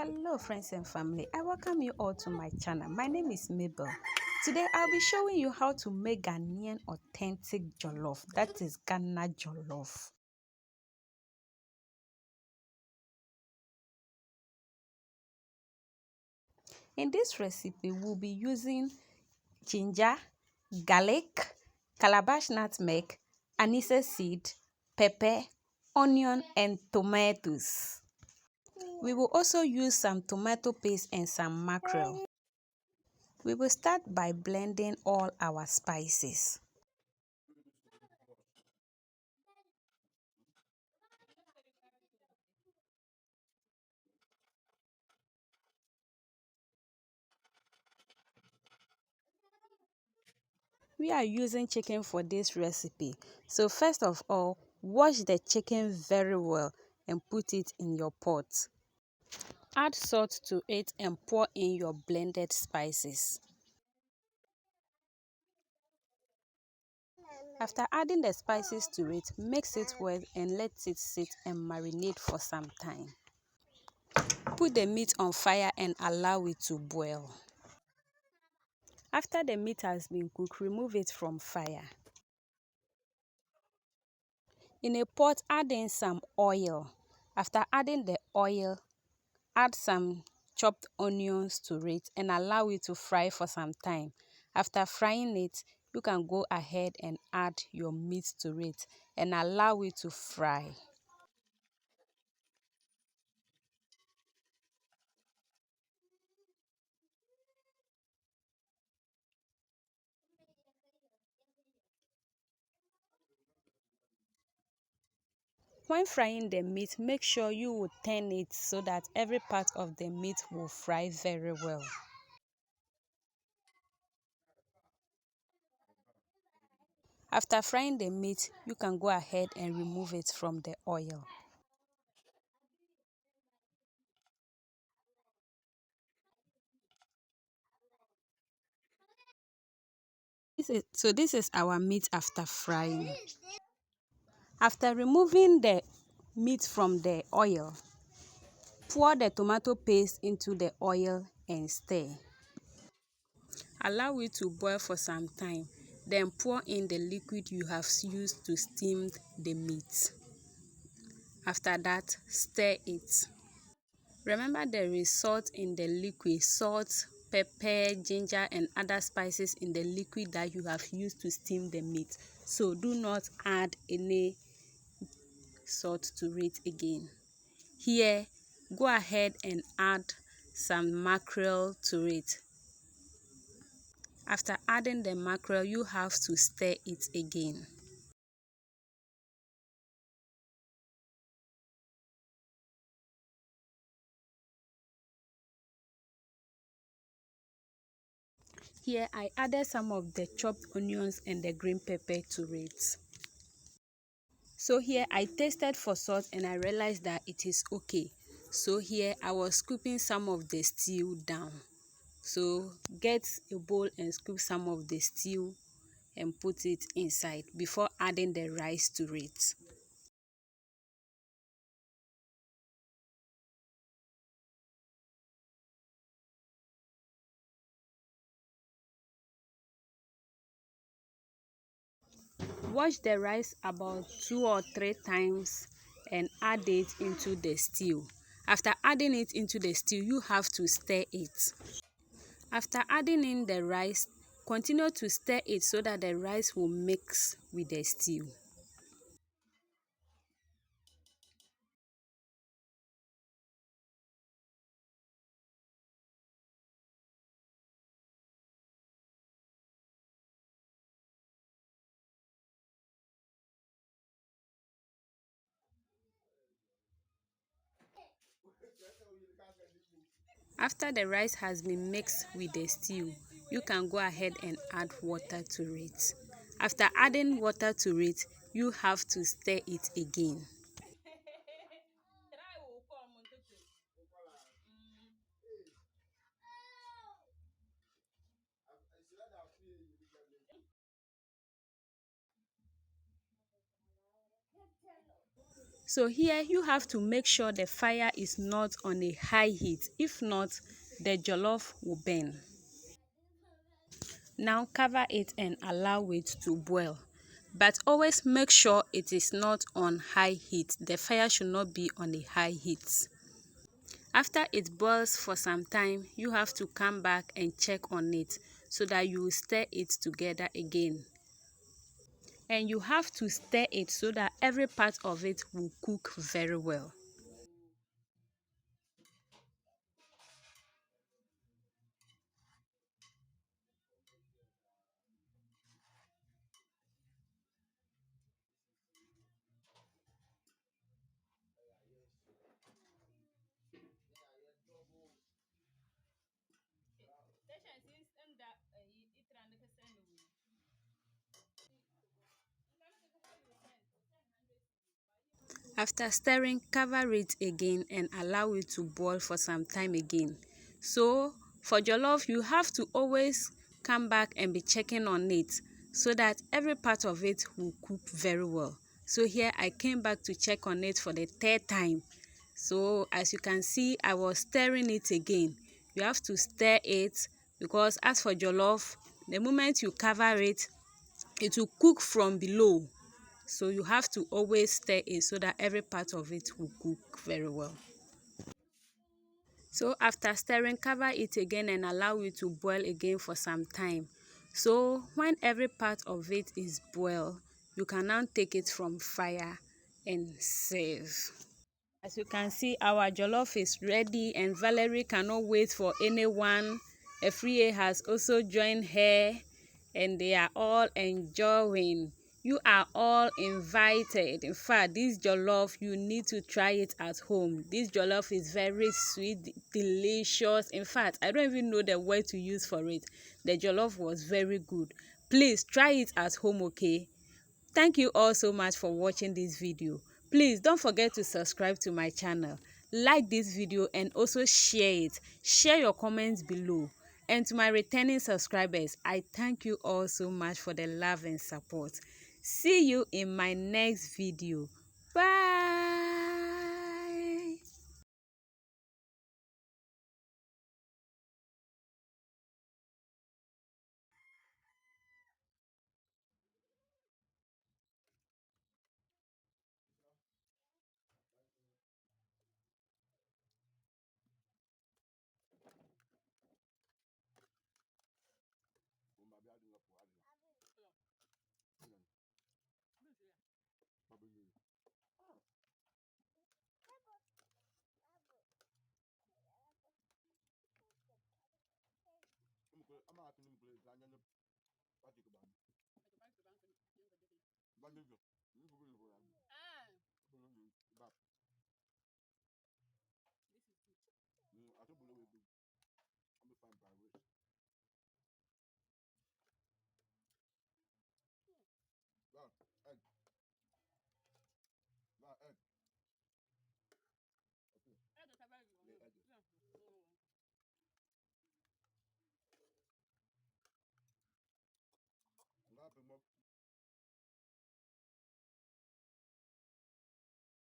Hello friends and family, I welcome you all to my channel. My name is Mabel. Today I'll be showing you how to make Ghanaian authentic jollof, that is Ghana jollof. In this recipe, we'll be using ginger, garlic, calabash nutmeg, anise seed, pepper, onion and tomatoes. We will also use some tomato paste and some mackerel. We will start by blending all our spices. We are using chicken for this recipe. So first of all, wash the chicken very well and put it in your pot. Add salt to it and pour in your blended spices. After adding the spices to it, mix it well and let it sit and marinate for some time. Put the meat on fire and allow it to boil. After the meat has been cooked, remove it from fire. In a pot, add in some oil. After adding the oil, add some chopped onions to it and allow it to fry for some time. After frying it, you can go ahead and add your meat to it and allow it to fry. When frying the meat, make sure you will turn it so that every part of the meat will fry very well. After frying the meat, you can go ahead and remove it from the oil. This is our meat after frying. After removing the meat from the oil, pour the tomato paste into the oil and stir. Allow it to boil for some time. Then pour in the liquid you have used to steam the meat. After that, stir it. Remember there is salt in the liquid. Salt, pepper, ginger and other spices in the liquid that you have used to steam the meat. So do not add any salt to it again. Here, go ahead and add some mackerel to it. After adding the mackerel, you have to stir it again. Here, I added some of the chopped onions and the green pepper to it. So here, I tasted for salt and I realized that it is okay. So here, I was scooping some of the stew down. So get a bowl and scoop some of the stew and put it inside before adding the rice to it. Wash the rice about 2 or 3 times and add it into the stew. After adding it into the stew, you have to stir it. After adding in the rice, continue to stir it so that the rice will mix with the stew. After the rice has been mixed with the stew, you can go ahead and add water to it. After adding water to it, you have to stir it again. So here you have to make sure the fire is not on a high heat. If not, the jollof will burn. Now cover it and allow it to boil. But always make sure it is not on high heat. The fire should not be on a high heat. After it boils for some time, you have to come back and check on it so that you will stir it together again. And you have to stir it so that every part of it will cook very well. After stirring, cover it again and allow it to boil for some time again. So for jollof, you have to always come back and be checking on it so that every part of it will cook very well. So here I came back to check on it for the third time. So as you can see, I was stirring it again. You have to stir it because as for jollof, the moment you cover it, it will cook from below. So you have to always stir it so that every part of it will cook very well. So after stirring, cover it again and allow it to boil again for some time. So when every part of it is boiled, you can now take it from fire and serve. As you can see, our jollof is ready and Valerie cannot wait for anyone. Efriye has also joined her and they are all enjoying. You are all invited. In fact, this jollof, you need to try it at home. This jollof is very sweet, delicious. In fact, I don't even know the word to use for it. The jollof was very good. Please try it at home, okay? Thank you all so much for watching this video. Please don't forget to subscribe to my channel, like this video and also share it. Share your comments below. And to my returning subscribers, I thank you all so much for the love and support. See you in my next video. Bye.